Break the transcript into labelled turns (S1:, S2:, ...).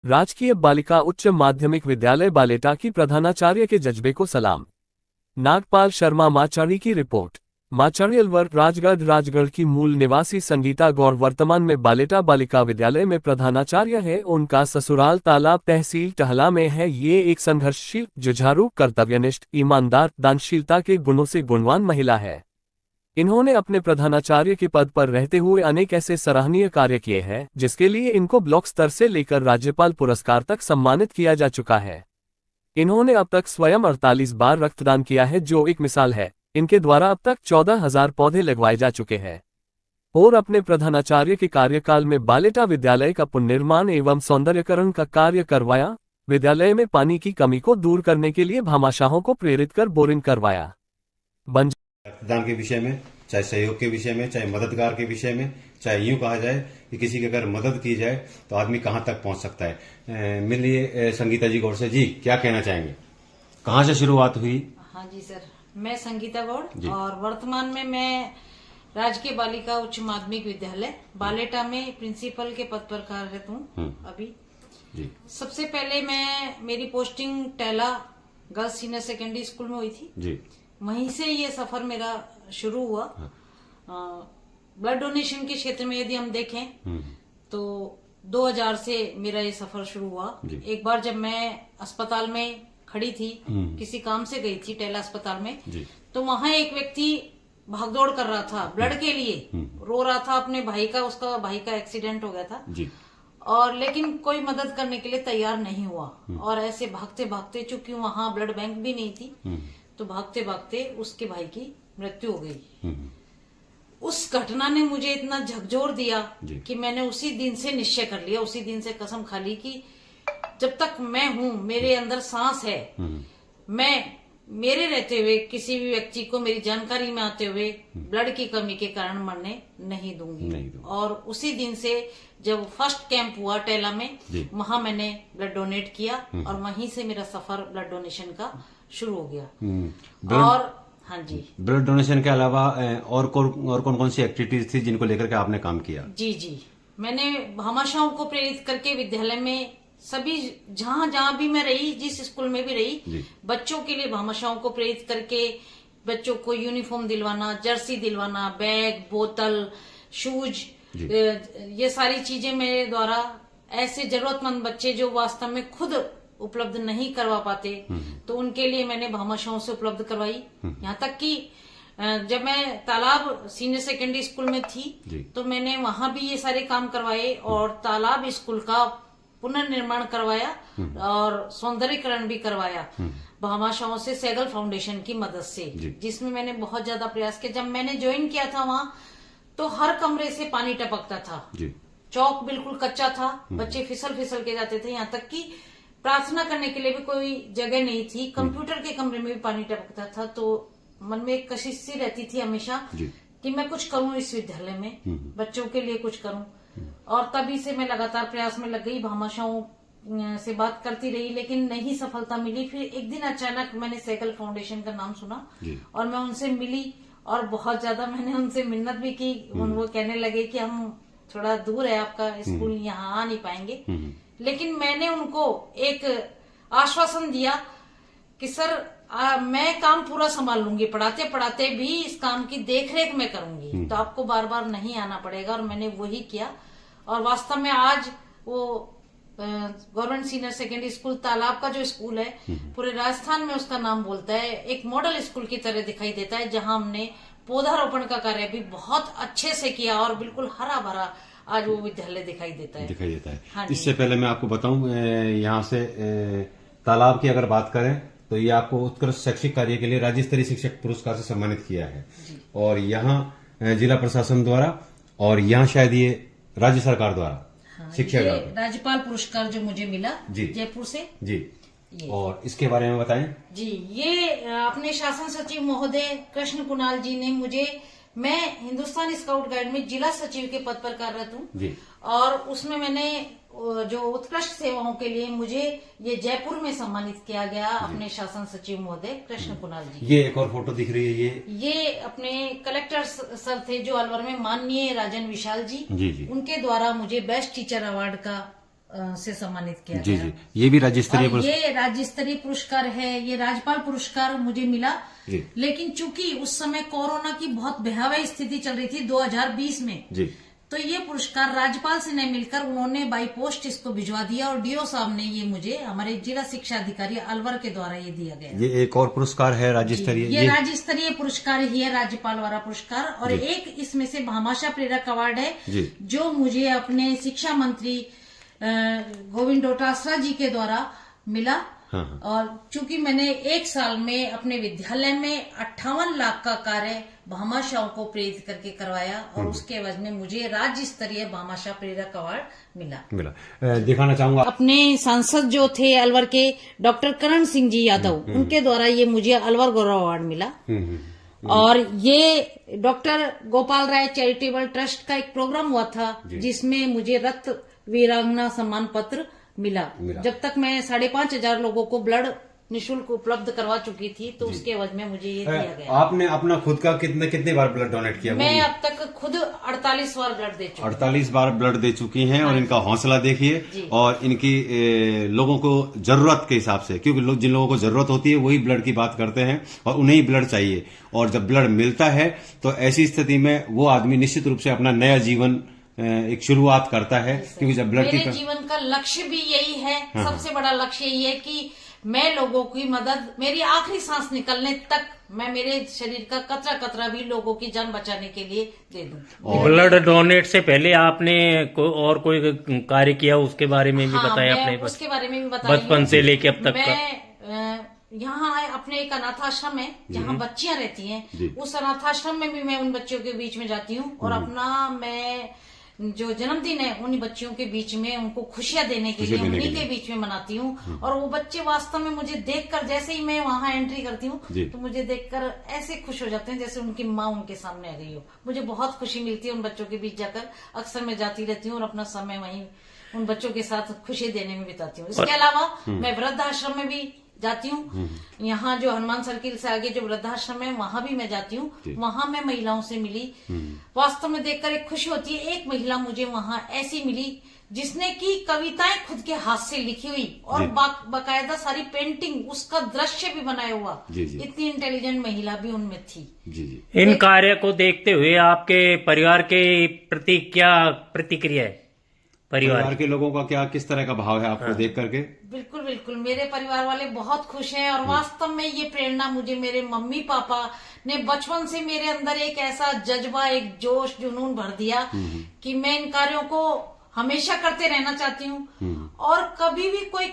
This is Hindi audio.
S1: राजकीय बालिका उच्च माध्यमिक विद्यालय बालेटा की प्रधानाचार्य के जज्बे को सलाम। नागपाल शर्मा माचारी की रिपोर्ट। माचारियलवर राजगढ़ की मूल निवासी संगीता गौड़ वर्तमान में बालेटा बालिका विद्यालय में प्रधानाचार्य है। उनका ससुराल तालाब तहसील टहला में है। ये एक संघर्षशील, जुझारू, कर्तव्यनिष्ठ, ईमानदार, दानशीलता के गुणों से गुणवान महिला है। इन्होंने अपने प्रधानाचार्य के पद पर रहते हुए अनेक ऐसे सराहनीय कार्य किए हैं जिसके लिए इनको ब्लॉक स्तर से लेकर राज्यपाल पुरस्कार तक सम्मानित किया जा चुका है। इन्होंने अब तक स्वयं 48 बार रक्तदान किया है, जो एक मिसाल है। इनके द्वारा अब तक 14,000 पौधे लगवाए जा चुके हैं। और अपने प्रधानाचार्य के कार्यकाल में बालेटा विद्यालय का पुनर्निर्माण एवं सौंदर्यकरण का कार्य करवाया। विद्यालय में पानी की कमी को दूर करने के लिए भामाशाहों को प्रेरित कर बोरिंग करवाया।
S2: रक्तदान के विषय में, चाहे सहयोग के विषय में, चाहे मददगार के विषय में, चाहे यूं कहा जाए कि किसी की अगर मदद की जाए तो आदमी कहां तक पहुंच सकता है। मिलिए संगीता जी गौड़ से। जी, क्या कहना चाहेंगे, कहां से शुरुआत हुई?
S3: हाँ जी सर, मैं संगीता गौड़ और वर्तमान में मैं राजकीय बालिका उच्च माध्यमिक विद्यालय बालेटा में प्रिंसिपल के पद पर कार्यरत हूँ अभी।
S2: जी।
S3: सबसे पहले मेरी posting Taila girls senior secondary school में हुई थी।
S2: जी।
S3: वहीं से ये सफर मेरा शुरू हुआ। ब्लड डोनेशन के क्षेत्र में यदि हम देखें तो 2000 से मेरा ये सफर शुरू हुआ। एक बार जब मैं अस्पताल में खड़ी थी, किसी काम से गई थी टेला अस्पताल में, तो वहां एक व्यक्ति भागदौड़ कर रहा था ब्लड के लिए, रो रहा था अपने भाई का, उसका भाई का एक्सीडेंट हो गया था और लेकिन कोई मदद करने के लिए तैयार नहीं हुआ। और ऐसे भागते भागते, चूंकि वहां ब्लड बैंक भी नहीं थी, तो भागते भागते उसके भाई की मृत्यु हो गई। उस घटना ने मुझे इतना झकझोर दिया कि मैंने उसी दिन से निश्चय कर लिया, उसी दिन से कसम खा ली कि जब तक मैं हूं, मेरे अंदर सांस है, मैं मेरे रहते हुए किसी भी व्यक्ति को मेरी जानकारी में आते हुए ब्लड की कमी के कारण मरने नहीं दूंगी। और उसी दिन से जब फर्स्ट कैंप हुआ टेला में, वहां मैंने ब्लड डोनेट किया और वहीं से मेरा सफर ब्लड डोनेशन का शुरू हो गया। और हाँ जी,
S2: ब्लड डोनेशन के अलावा और कौन कौन सी एक्टिविटीज थी जिनको लेकर के आपने काम किया?
S3: जी, मैंने भामाशाहों को प्रेरित करके विद्यालय में सभी जहां भी मैं रही, जिस स्कूल में भी रही, बच्चों के लिए भामाशाहों को प्रेरित करके बच्चों को यूनिफॉर्म दिलवाना, जर्सी दिलवाना, बैग, बोतल, शूज, ये सारी चीजें मेरे द्वारा ऐसे जरूरतमंद बच्चे जो वास्तव में खुद उपलब्ध नहीं करवा पाते, तो उनके लिए मैंने भामाशाहों से उपलब्ध करवाई। यहाँ तक कि जब मैं तालाब सीनियर सेकेंडरी स्कूल में थी तो मैंने वहां भी ये सारे काम करवाए और तालाब स्कूल का पुनर्निर्माण करवाया और सौंदर्यीकरण भी करवाया भामाशाहों से, सैगल फाउंडेशन की मदद से, जिसमें मैंने बहुत ज्यादा प्रयास किया। जब मैंने ज्वाइन किया था वहां तो हर कमरे से पानी टपकता था, चौक बिल्कुल कच्चा था, बच्चे फिसल के जाते थे, यहाँ तक कि प्रार्थना करने के लिए भी कोई जगह नहीं थी, कंप्यूटर के कमरे में भी पानी टपकता था। तो मन में एक कशिश सी रहती थी हमेशा कि मैं कुछ करूं इस विद्यालय में, बच्चों के लिए कुछ करूं। और तभी से मैं लगातार प्रयास में लग गई, भामाशाहों से बात करती रही, लेकिन नहीं सफलता मिली। फिर एक दिन अचानक मैंने सैगल फाउंडेशन का नाम सुना और मैं उनसे मिली और बहुत ज्यादा मैंने उनसे मिन्नत भी की। वो कहने लगे कि हम थोड़ा दूर है आपका स्कूल, यहाँ आ नहीं पाएंगे, लेकिन मैंने उनको एक आश्वासन दिया कि सर मैं काम पूरा संभाल लूंगी, पढ़ाते पढ़ाते भी इस काम की देखरेख मैं करूंगी, तो आपको बार बार नहीं आना पड़ेगा। और मैंने वही किया और वास्तव में आज वो गवर्नमेंट सीनियर सेकेंडरी स्कूल तालाब का जो स्कूल है, पूरे राजस्थान में उसका नाम बोलता है, एक मॉडल स्कूल की तरह दिखाई देता है, जहां हमने पौधारोपण का कार्य भी बहुत अच्छे से किया और बिल्कुल हरा भरा आज वो विद्यालय दिखाई देता है। हाँ, इससे
S2: पहले मैं आपको बताऊं, यहाँ से तालाब की अगर बात करें तो ये आपको उत्कृष्ट शैक्षिक कार्य के लिए राज्य स्तरीय शिक्षक पुरस्कार से सम्मानित किया है और यहाँ जिला प्रशासन द्वारा और यहाँ शायद ये राज्य सरकार द्वारा शिक्षा
S3: राज्यपाल पुरस्कार जो मुझे मिला जयपुर से
S2: जी। और इसके बारे में बताएं
S3: जी। ये अपने शासन सचिव महोदय कृष्ण कुणाल जी ने मुझे, मैं हिंदुस्तान स्काउट गाइड में जिला सचिव के पद पर कार्यरत हूँ और उसमें मैंने जो उत्कृष्ट सेवाओं के लिए मुझे ये जयपुर में सम्मानित किया गया अपने शासन सचिव महोदय कृष्ण कुणाल जी।
S2: ये एक और फोटो दिख रही है,
S3: ये अपने कलेक्टर सर थे जो अलवर में, माननीय राजन विशाल जी, उनके द्वारा मुझे बेस्ट टीचर अवार्ड का से सम्मानित किया
S2: जी
S3: गया।
S2: जी, ये भी राज्य स्तरीय
S3: और ये राज्य स्तरीय पुरस्कार है, ये राज्यपाल पुरस्कार मुझे मिला।
S2: जी।
S3: लेकिन चूंकि उस समय कोरोना की बहुत भयावह स्थिति चल रही थी 2020 में,
S2: जी,
S3: तो ये पुरस्कार राज्यपाल से नहीं मिलकर उन्होंने बाई पोस्ट इसको भिजवा दिया और डीओ साहब ने ये मुझे हमारे जिला शिक्षा अधिकारी अलवर के द्वारा ये दिया गया।
S2: ये एक और पुरस्कार है राज्य स्तरीय।
S3: ये राज्य स्तरीय पुरस्कार ही है, राज्यपाल वाला पुरस्कार। और एक इसमें से भामाशाह प्रेरक अवार्ड है
S2: जी।
S3: जो मुझे अपने शिक्षा मंत्री गोविंद डोटासरा जी के द्वारा मिला।
S2: हाँ।
S3: और चूंकि मैंने एक साल में अपने विद्यालय में 58 लाख का कार्य भामाशाहों को प्रेरित करके करवाया और उसके एवज में मुझे राज्य स्तरीय भामाशाह प्रेरक अवार्ड
S2: मिला। दिखाना चाहूंगा
S3: अपने सांसद जो थे अलवर के डॉक्टर करण सिंह जी यादव, उनके द्वारा ये मुझे अलवर गौरव अवार्ड मिला। और ये doctor Gopal Rai charitable trust का एक प्रोग्राम हुआ था जिसमें मुझे रक्त वीरांगना सम्मान पत्र मिला। जब तक मैं 5,500 लोगों को ब्लड निःशुल्क उपलब्ध करवा चुकी थी, तो उसके एवज में मुझे ये दिया गया।
S2: आपने अपना खुद का कितने बार ब्लड डोनेट किया?
S3: मैं अब तक खुद 48 बार ब्लड दे चुकी।
S2: 48 बार ब्लड दे चुकी हैं। और इनका हौसला देखिए और इनकी लोगों को जरूरत के हिसाब से, क्योंकि जिन लोगों को जरूरत होती है वही ब्लड की बात करते हैं और उन्हें ही ब्लड चाहिए। और जब ब्लड मिलता है तो ऐसी स्थिति में वो आदमी निश्चित रूप से अपना नया जीवन एक शुरुआत करता है, क्योंकि जब ब्लड
S3: मेरे जीवन का लक्ष्य भी यही है। सबसे बड़ा लक्ष्य यही है कि मैं लोगों की मदद, मेरी आखिरी सांस निकलने तक मैं मेरे शरीर का कतरा कतरा भी लोगों की जान बचाने के लिए दे दूं।
S4: ब्लड डोनेट से पहले आपने और कोई कार्य किया, उसके बारे में भी बताया? अपने
S3: उसके बारे में भी बताया।
S4: बचपन से लेके अब तक
S3: मैं यहाँ अपने एक अनाथ आश्रम है जहाँ बच्चियां रहती हैं, उस अनाथ आश्रम में भी मैं उन बच्चियों के बीच में जाती हूँ और अपना मैं जो जन्मदिन है उन्हीं बच्चियों के बीच में उनको खुशियां देने के लिए उन्हीं के बीच में मनाती हूँ। और वो बच्चे वास्तव में मुझे देखकर, जैसे ही मैं वहाँ एंट्री करती हूँ तो मुझे देखकर ऐसे खुश हो जाते हैं जैसे उनकी माँ उनके सामने आ गई हो। मुझे बहुत खुशी मिलती है उन बच्चों के बीच जाकर। अक्सर मैं जाती रहती हूँ और अपना समय वहीं उन बच्चों के साथ खुशी देने में बिताती हूँ। इसके अलावा मैं वृद्धाश्रम में भी जाती हूँ। यहाँ जो हनुमान सर्किल से आगे जो वृद्धाश्रम है वहाँ भी मैं जाती हूँ। वहाँ मैं महिलाओं से मिली, वास्तव में देखकर एक खुशी होती है। एक महिला मुझे वहाँ ऐसी मिली जिसने की कविताएं खुद के हाथ से लिखी हुई और बाकायदा सारी पेंटिंग, उसका दृश्य भी बनाया हुआ। इतनी इंटेलिजेंट महिला भी उनमें थी।
S4: इन कार्य को देखते हुए आपके परिवार के प्रति क्या प्रतिक्रिया है? परिवार
S2: के लोगों का क्या, किस तरह का भाव है आपको देख करके?
S3: बिल्कुल बिल्कुल, मेरे परिवार वाले बहुत खुश हैं। और वास्तव में ये प्रेरणा मुझे मेरे मम्मी पापा ने बचपन से मेरे अंदर एक ऐसा जज्बा, एक जोश, जुनून भर दिया कि मैं इन कार्यों को हमेशा करते रहना चाहती हूँ। और कभी भी कोई